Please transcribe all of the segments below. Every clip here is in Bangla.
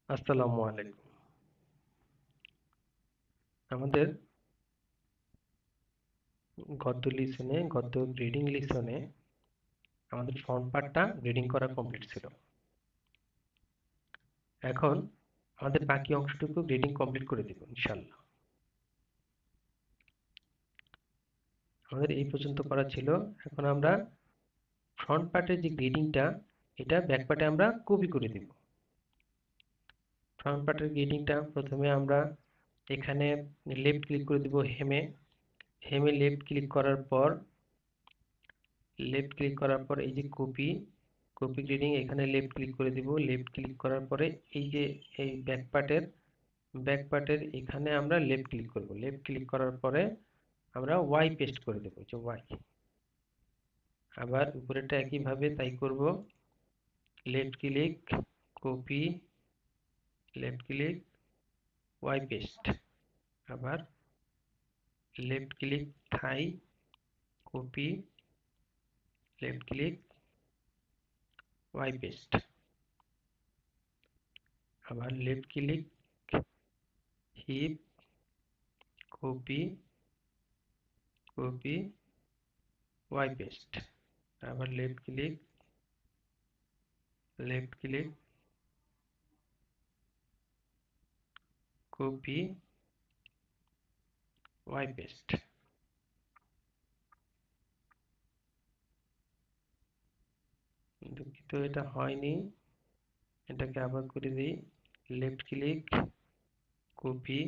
আসসালামু আলাইকুম। আমাদের গত গ্রেডিং লিসনে আমাদের ফ্রন্ট পার্টটা গ্রেডিং করা কমপ্লিট ছিল। এখন আমাদের বাকি অংশটুকু গ্রেডিং কমপ্লিট করে দেব ইনশাআল্লাহ। আমাদের এই পর্যন্ত করা ছিল। এখন আমরা ফ্রন্ট পার্টের যে গ্রেডিংটা, এটা ব্যাক পার্টে আমরা কপি করে দেব। ফ্রন্ট পার্টের গ্রেডিংটা প্রথমে আমরা এখানে লেফট ক্লিক করে দেব হেমে। লেফট ক্লিক করার পর এই যে কপি গ্রেডিং, এখানে লেফট ক্লিক করে দিব। লেফট ক্লিক করার পরে এই যে এই ব্যাক পার্টের এখানে আমরা লেফট ক্লিক করব। লেফট ক্লিক করার পরে আমরা ওয়াই পেস্ট করে দেব, যে ওয়াই। আবার উপরেটা একইভাবে তাই করব। Left click, copy, left click, Y paste. আবার left click, thigh, copy, left click, Y paste. আবার left click, hip, copy, Y paste. আবার left click, copy, Y paste. দুঃখিত, এটা হয়নি, এটাকে আবার করে দিই। Left click, copy,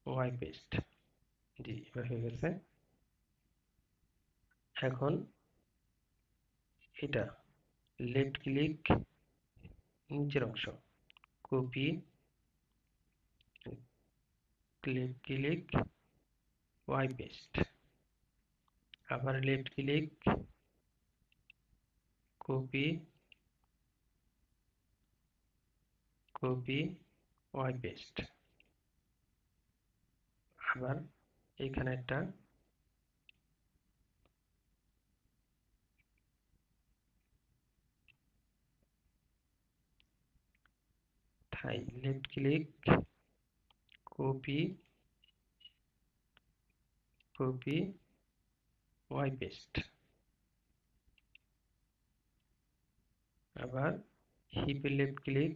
Y paste. জি, এবার হয়ে গেছে। এখন এটা লেফট ক্লিক, নিচের অংশ, copy, left click, Y paste. আবার left click, copy, Y paste. আবার এখানে একটা থাই, left click, copy, Y paste. আবার হিপে left click,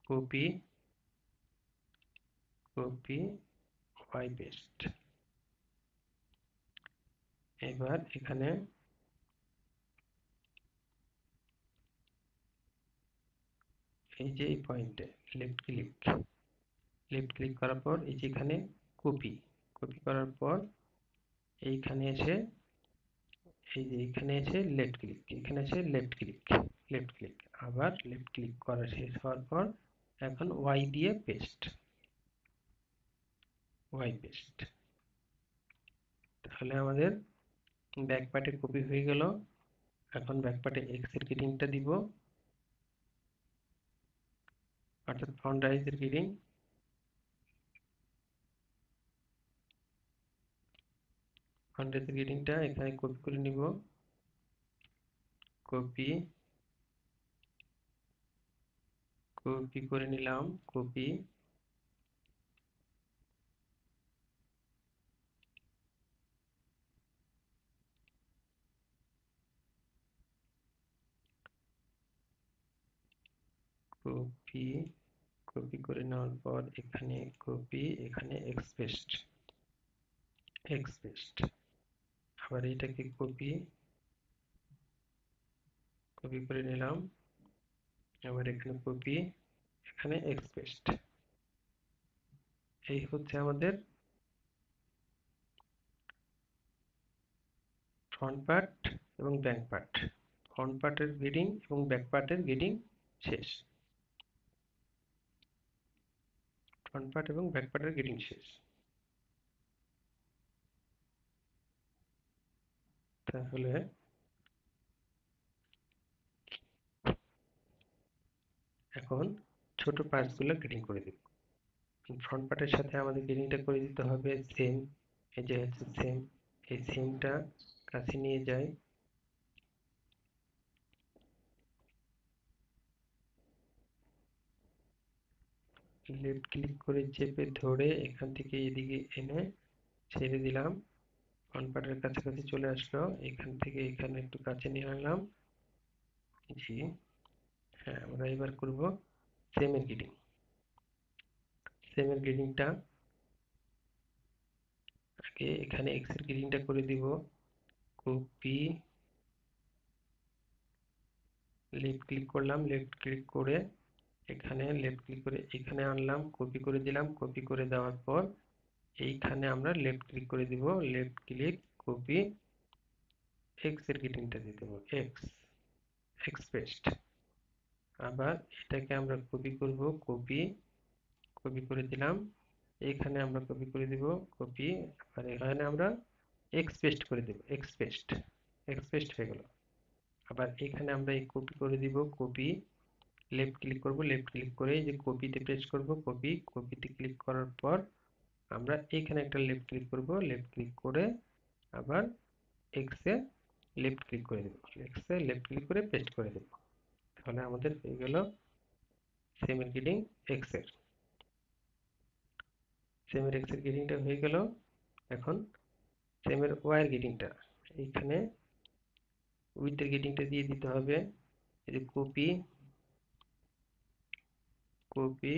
copy, Y paste. এবার এখানে এই যে এই পয়েন্টে লেফট ক্লিক করার পর এই যে এখানে কপি করার পর এইখানে এসে এই যে এখানে এসে লেফট ক্লিক। আবার লেফট ক্লিক করা শেষ হওয়ার পর এখন ওয়াই দিয়ে ওয়াই পেস্ট। তাহলে আমাদের ব্যাক পার্টে কপি হয়ে গেল। এখন ব্যাক পার্টে এক্স এর গ্রেডিংটা দিব, অর্থাৎ ফ্রন্ট রাইজের গ্রেডিং। ফ্রন্ট রাইজের গ্রেডিংটা এখানে কপি করে নিব। কপি করে নিলাম, কপি, করে নেওয়ার পর এখানে কপি, এখানে এক্স পেস্ট। আবার এটাকে কপি করে নিলাম। আবার এখানে কপি, এখানে এক্স পেস্ট। এই হচ্ছে আমাদের ফ্রন্ট পার্ট এবং ব্যাক পার্ট। ফ্রন্ট পার্টের গ্রেডিং এবং ব্যাক পার্টের গ্রেডিং শেষ। ফ্রন্ট পার্ট এবং ব্যাক পার্টের গ্রেডিং শেষ। তাহলে এখন ছোট পার্টসগুলো গ্রেডিং করে দেব। ফ্রন্ট পার্টের সাথে আমাদের গ্রেডিংটা করে দিতে হবে সেম। এই যে হচ্ছে সেম, এই সেমটা কাছে নিয়ে যাই, লেফট ক্লিক করে চেপে ধরে এখান থেকে এদিকে এনে ছেড়ে দিলাম। ফ্রন্ট পার্টের কাছাকাছি চলে আসলো, এখান থেকে এখানে একটু কাছে নিয়ে আনলাম। জি, হ্যাঁ, আমরা এবার করব সেমের গ্রেডিং। সেমের গ্রেডিংটা আগে এখানে এক্স এর গ্রেডিংটা করে দিব। কপি, লেফট ক্লিক করলাম, লেফট ক্লিক করে এখানে লেফট ক্লিক করে এখানে আনলাম, কপি করে দিলাম। কপি করে দেওয়ার পর এইখানে আমরা লেফট ক্লিক করে দিব, লেফট ক্লিক, কপি, এক্স এর গ্রেডিংটা দিয়ে দেবো, এক্স, এক্স পেস্ট। আবার এটাকে আমরা কপি করব, কপি, কপি করে দিলাম। এখানে আমরা কপি করে দিব, কপি, আর এখানে আমরা এক্স পেস্ট করে দেব, এক্স পেস্ট, এক্স পেস্ট হয়ে গেল। আবার এখানে আমরা এই কপি করে দিব, কপি, লেফট ক্লিক করব, লেফট ক্লিক করে এই যে কপিতে পেস্ট করব, কপি, কপিতে ক্লিক করার পর আমরা এখানে একটা লেফট ক্লিক করব, লেফট ক্লিক করে আবার এক্স এ লেফট ক্লিক করে দেব, এক্স এ লেফট ক্লিক করে পেস্ট করে দেব। তাহলে আমাদের হয়ে গেল সেমের গ্রেডিং এক্স এর, সেমের এক্স এর গ্রেডিংটা হয়ে গেল। এখন সেমের ওয়াই এর গ্রেডিংটা এইখানে উইথ এর গ্রেডিংটা দিয়ে দিতে হবে। এই যে কপি, কপি,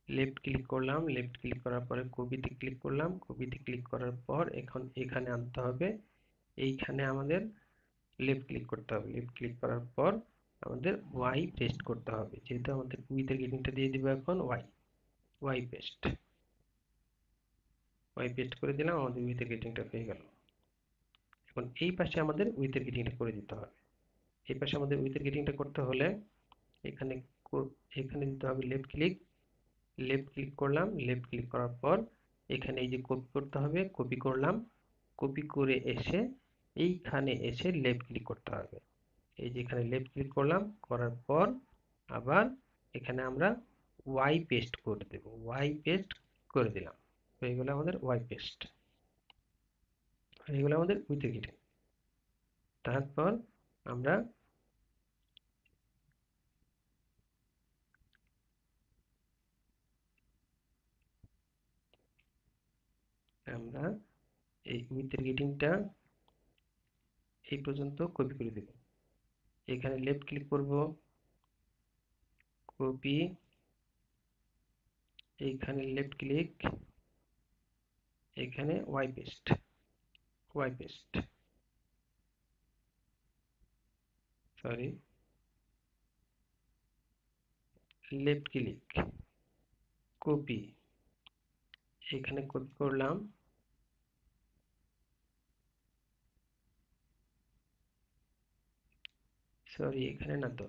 লেফট ক্লিক করলাম, লেফট ক্লিক করার পরে কপিতে ক্লিক করলাম, কপিতে ক্লিক করার পর এখন এখানে আনতে হবে, এইখানে আমাদের লেফট ক্লিক করতে হবে, লেফট ক্লিক করার পর আমাদের ওয়াই পেস্ট করতে হবে, যেহেতু আমাদের উইথ এর গ্রেডিংটা দিয়ে দিব এখন Y, Y paste, Y paste করে দিলাম, আমাদের উইথ এর গ্রেডিংটা হয়ে গেল। এখন এই পাশে আমাদের উইথ এর গ্রেডিংটা করে দিতে হবে। এই পাশে আমাদের উইথ এর গ্রেডিংটা করতে হলে এখানে এখানে দিতে হবে লেফট ক্লিক, লেফট ক্লিক করলাম, লেফট ক্লিক করার পর এখানে এই যে কপি করতে হবে, কপি করলাম, কপি করে এসে এইখানে এসে লেফট ক্লিক করতে হবে। এই যে এখানে লেফট ক্লিক করলাম, করার পর আবার এখানে আমরা ওয়াই পেস্ট করে দেব, ওয়াই পেস্ট করে দিলাম, হয়ে গেল আমাদের ওয়াই পেস্ট, হয়ে গেল আমাদের উইথ গ্রেডিং। তারপর আমরা আমরা এই উইথ গ্রেডিংটা এই পর্যন্ত কপি করে দেব। এখানে লেফট ক্লিক করব, কপি, এইখানে লেফট ক্লিক, এখানে Y paste, Y paste, sorry, left click, copy, এখানে কপি করলাম, সরি এখানে না তো,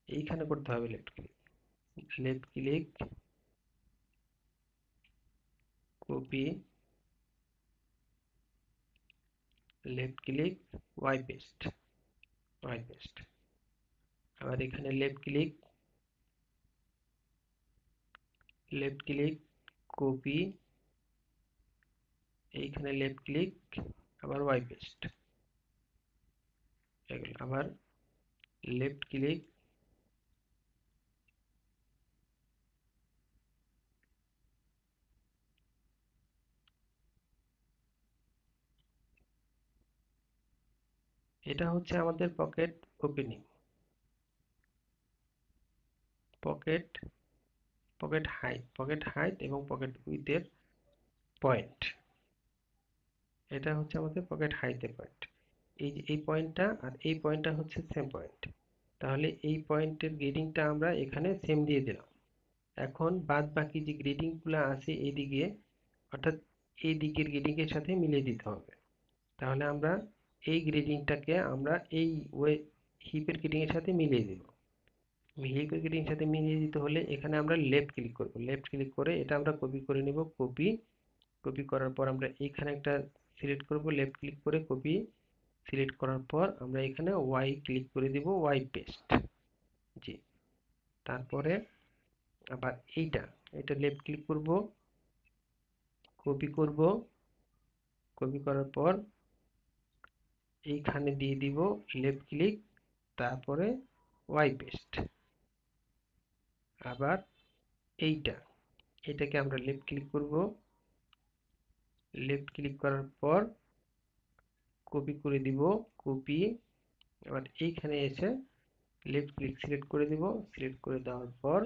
এইখানে করতে হবে left click, left click, copy, left click, Y paste, Y paste. আবার এখানে left click, left click, copy, এইখানে লেফট ক্লিক, আবার ওয়াই পেস্ট, আবার লেফট ক্লিক, এটা হচ্ছে আমাদের pocket opening, pocket, pocket height, pocket height এবং পকেট উইথের পয়েন্ট, এটা হচ্ছে আমাদের পকেট হাইটের পয়েন্ট। এই যে এই পয়েন্টটা আর এই পয়েন্টটা হচ্ছে সেম পয়েন্ট, তাহলে এই পয়েন্টের গ্রেডিংটা আমরা এখানে সেম দিয়ে দিলাম। এখন বাদ বাকি যে গ্রেডিং গুলো আছে এইদিকে, অর্থাৎ এই দিকের গ্রেডিং এর সাথে মিলিয়ে দিতে হবে। তাহলে আমরা এই গ্রেডিংটাকে আমরা এই ওয়ে হিপের গ্রেডিং এর সাথে মিলিয়ে দিব। হিপের গ্রেডিং এর সাথে মিলিয়ে দিতে হলে এখানে আমরা লেফট ক্লিক করব, লেফট ক্লিক করে এটা আমরা কপি করে নেব, কপি, কপি করার পর আমরা এখানে একটা সিলেক্ট করব, লেফট ক্লিক করে কপি, সিলেক্ট করার পর আমরা এখানে ওয়াই ক্লিক করে দিব, ওয়াই পেস্ট, জি। তারপরে আবার এইটা, এটা লেফট ক্লিক করব, কপি করব, কপি করার পর এইখানে দিয়ে দিব লেফট ক্লিক, তারপরে ওয়াই পেস্ট। আবার এটাকে আমরা লেফট ক্লিক করব, লেফট ক্লিক করার পর কপি করে দিব, কপি। এবার এইখানে এসে লেফট ক্লিক সিলেক্ট করে দিব, সিলেক্ট করে দেওয়ার পর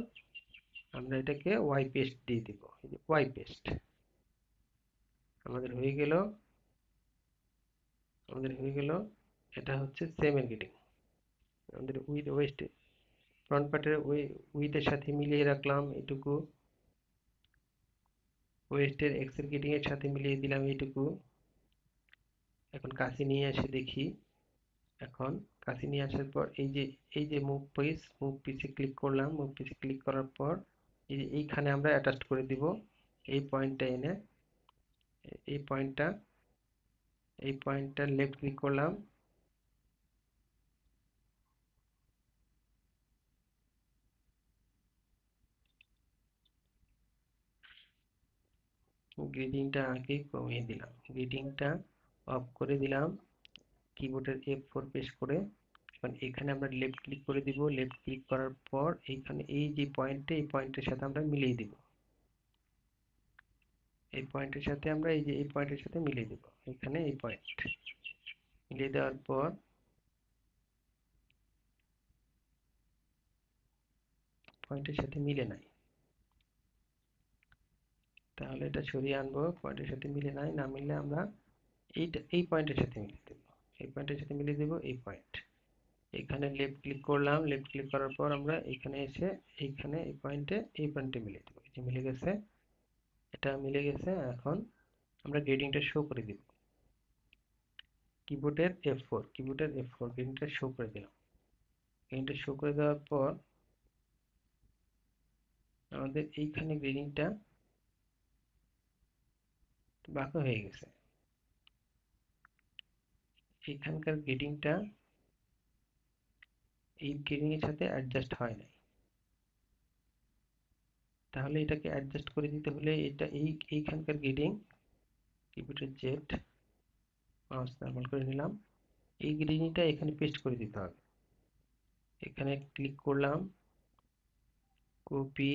আমরা এটাকে ওয়াই পেস্ট দিয়ে দিব। ওয়াই পেস্ট আমাদের হয়ে গেল, এটা হচ্ছে সেম এর গ্রেডিং। আমাদের উইথ ওয়েস্ট ফ্রন্ট পার্টের উইথের সাথে মিলিয়ে রাখলাম এটুকু, ওয়েস্টের এক্স এর গ্রেডিং এর সাথে মিলিয়ে দিলাম এইটুকু। এখন কাছে নিয়ে এসে দেখি, এখন কাছে নিয়ে আসার পর এই যে মুভ পিসে ক্লিক করলাম, মুভ পিসে ক্লিক করার পর এইখানে আমরা অ্যাটাচ করে দিব এই পয়েন্টটা এনে, এই পয়েন্টটা লেফট ক্লিক করলাম, গ্রেডিংটা আগে কমিয়ে দিলাম, গ্রেডিংটা অফ করে দিলাম, কিবোর্ডের F4 প্রেস করে। এখন এখানে আমরা লেফট ক্লিক করে দিব, লেফট ক্লিক করার পর এইখানে এই যে এই পয়েন্টের সাথে আমরা মিলিয়ে দিব, এই পয়েন্টের সাথে আমরা এই পয়েন্টের সাথে মিলিয়ে দিব, এখানে এই পয়েন্ট মিলিয়ে দেওয়ার পর পয়েন্টের সাথে মিলে নাই, তাহলে এটা সরিয়ে আনবো। পয়েন্টের সাথে মিলে নাই, না মিললে আমরা এই পয়েন্টের সাথে মিলিয়ে দেব, এই পয়েন্টের সাথে মিলিয়ে দেব এই পয়েন্ট। এখানে লেফট ক্লিক করলাম, লেফট ক্লিক করার পর আমরা এখানে এসে এইখানে এই পয়েন্টে মিলিয়ে দেব। এই যে মিলে গেছে, এটা মিলে গেছে। এখন আমরা গ্রেডিংটা শো করে দিব, কিবোর্ডের F4 গ্রেডিংটা শো করে দিলাম। গ্রেডিংটা শো করে দেওয়ার পর আমাদের এইখানে গ্রেডিংটা বাঁকা হয়ে গেছে, এখানকার গ্রেডিংটা এই গ্রেডিং এর সাথে অ্যাডজাস্ট হয় নাই। তাহলে এটাকে অ্যাডজাস্ট করে দিতে হলে এটা এইখানকার গ্রেডিং, কিবোর্ডের জেড মাউস নরমাল করে নিলাম, এই গ্রেডিংটা এখানে পেস্ট করে দিতে হবে। এখানে ক্লিক করলাম, কপি,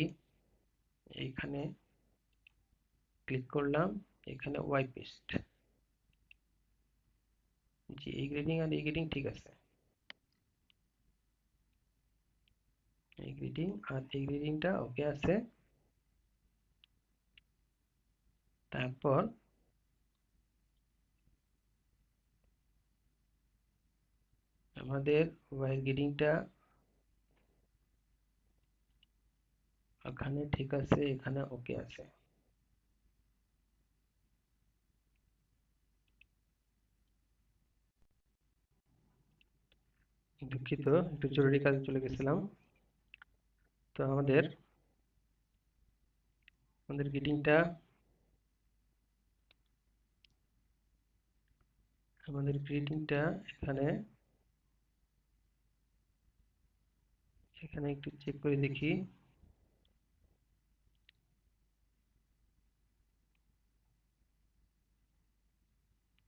এইখানে ক্লিক করলাম, এখানে ওয়াই পেস্ট। জি, এই গ্রেডিং আর এই গ্রেডিং ঠিক আছে, এই গ্রেডিং আর এই গ্রেডিংটা ওকে আছে। তারপর আমাদের ওয়াই গ্রেডিংটা এখানে ঠিক আছে, এখানে ওকে আছে। দুঃখিত, একটু জরুরি কাজে চলে গেছিলাম। তো আমাদের গ্রেডিংটা এখানে একটু চেক করে দেখি।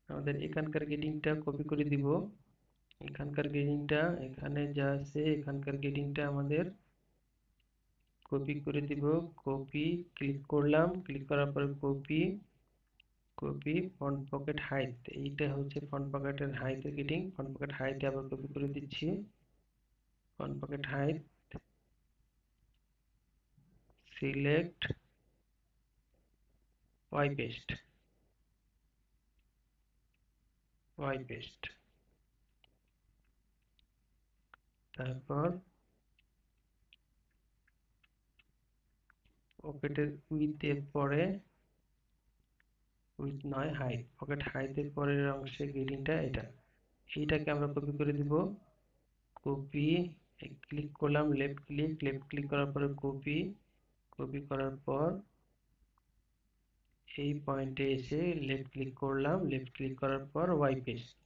আমাদের এখানকার গ্রেডিংটা কপি করে দিব, এখানকার গ্রেডিংটা এখানে যা আছে এখানকার গ্রেডিংটা আমাদের কপি করে দিব। কপি ক্লিক করলাম, ক্লিক করার পরে কপি ফন্ট পকেট হাইট, এইটা হচ্ছে ফন্ট পকেটের হাইটের গ্রেডিং। ফন্ট পকেট হাইট আবার কপি করে দিচ্ছি, front pocket height, select Y paste, তারপর পকেটের উইথের পরে, উইথ নয় হাইট, পকেট হাইটের পরের অংশে গ্রেডিংটা এইটাকে আমরা কপি করে দিব। কপি ক্লিক করলাম, লেফট ক্লিক করার পরে কপি করার পর এই পয়েন্টে এসে লেফট ক্লিক করলাম, লেফট ক্লিক করার পর ওয়াই পেস্ট,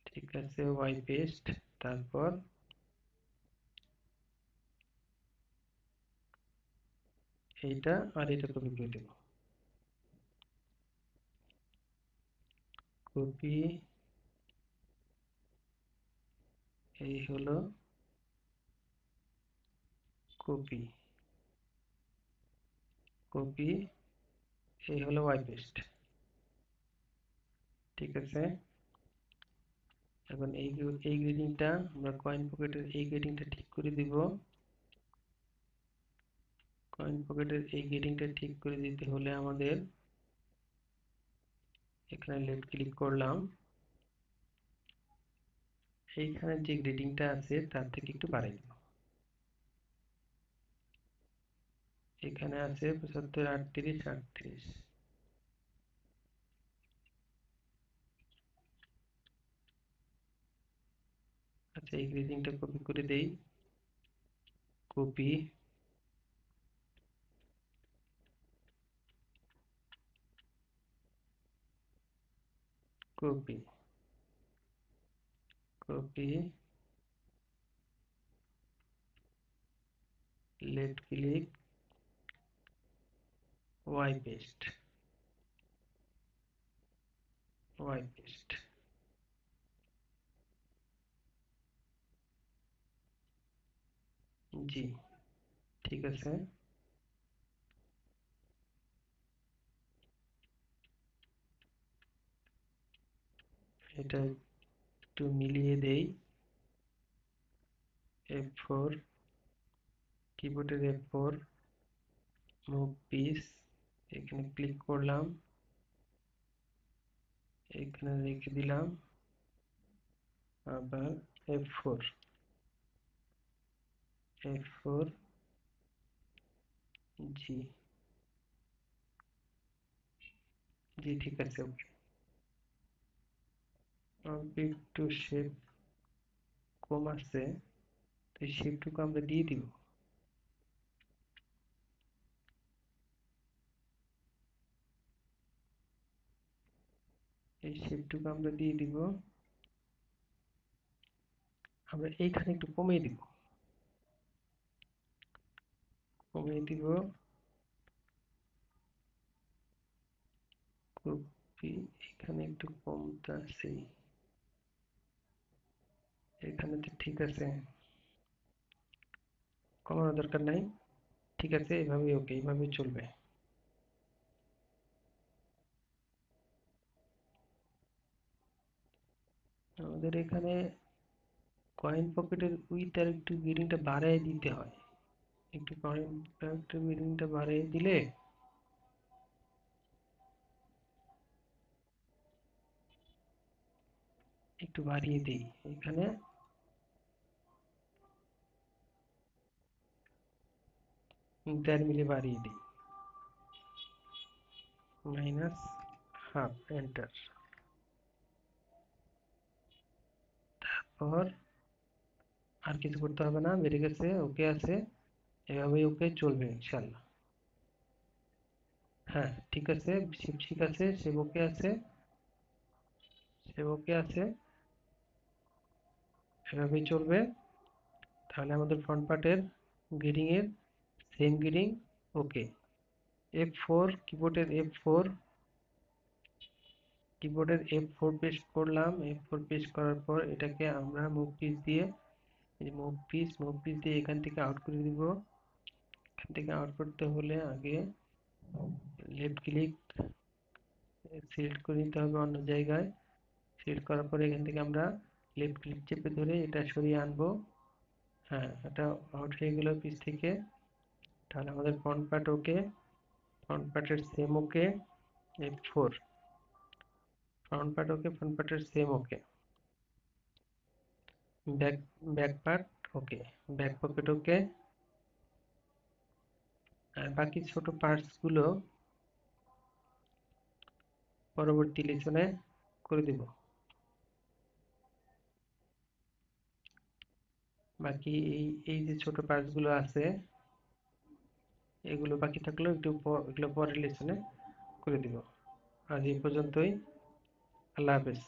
ঠিক আছে, ওয়াই পেস্ট। তারপর এইটা আর এটা কপি করে দেব, কপি, এই হলো কপি, কপি, এই হলো ওয়াই পেস্ট। ঠিক আছে, এখন এই গ্রেডিংটা আমরা কয়েন পকেটের এই গ্রেডিংটা ঠিক করে দিব। কয়েন পকেটের এই গ্রেডিংটা ঠিক করে দিতে হলে আমাদের এখানে লেফট ক্লিক করলাম, এইখানে যে গ্রেডিংটা আছে তার থেকে একটু বাড়াই দিব। এখানে আছে 75, 38, 38। আচ্ছা, এই গ্রেডিংটা কপি করে দেই, copy, copy, copy, left click, Y paste, Y paste. জি, ঠিক আছে। এটা একটু মিলিয়ে দেই। F4, কিবোর্ডের F4, মুভ পিস, এখানে ক্লিক করলাম, এখানে রেখে দিলাম, আবার F4, F4, জি, জি, ঠিক আছে। ওকে, অল্প একটু শেপ কম আছে, তো এই শেপটুকু আমরা দিয়ে দিব। এই শেপটুকু আমরা দিয়ে দিব। আমরা এইখানে একটু কমিয়ে দিব, কমিয়ে দিব। কপি, এখানে একটু কমতে আছে, এখানে তো ঠিক আছে, কমানোর দরকার নাই। ঠিক আছে, এভাবেই ওকে, এইভাবেই চলবে। আমাদের এখানে কয়েন পকেটের উইথ আর একটু গ্রেডিংটা বাড়ায় দিতে হয়। একটু কয়েন পকেটের গ্রেডিংটা বাড়িয়ে দিলে, একটু বাড়িয়ে দিই এখানে, 1.5 মিলি বাড়িয়ে দিই, -হাফ, এন্টার। তারপর আর কিছু করতে হবে না, বেড়ে গেছে, ওকে আছে, এভাবেই ওকে চলবে ইনশাল্লাহ। হ্যাঁ, ঠিক আছে, শিপ ঠিক আছে, সেভ ওকে আছে, সেভ ওকে আছে, এভাবেই চলবে। তাহলে আমাদের ফ্রন্ট পার্টের গ্রিডিং এর সেম গ্রিডিং ওকে। F4, কিবোর্ডের F4 পেস্ট করলাম, F4 পেস্ট করার পর এটাকে আমরা মুভ পিস দিয়ে, এই মুভ পিস দিয়ে এখান থেকে আউট করে দিব। এখান থেকে আউট করতে হলে আগে লেফট ক্লিক সিলেক্ট করে নিতে হবে অন্য জায়গায়। সিলেক্ট করার পরে এখান থেকে আমরা লেফট ক্লিক চেপে ধরে এটা সরিয়ে আনবো। হ্যাঁ, এটা আউট হয়ে গেল পিস থেকে। তাহলে আমাদের ফ্রন্ট পার্ট ওকে, ফ্রন্ট পার্টের same okay. F4, front part okay, front পার্টের same okay. Back back part okay, back pocket okay. আর বাকি ছোট পার্টস গুলো পরবর্তী লেসনে করে দিব। বাকি এই যে ছোট পার্টস গুলো আছে, এগুলো বাকি থাকলেও এগুলো পরের লেসনে করে দিব। আজ এই পর্যন্তই। আল্লাহ হাফেজ।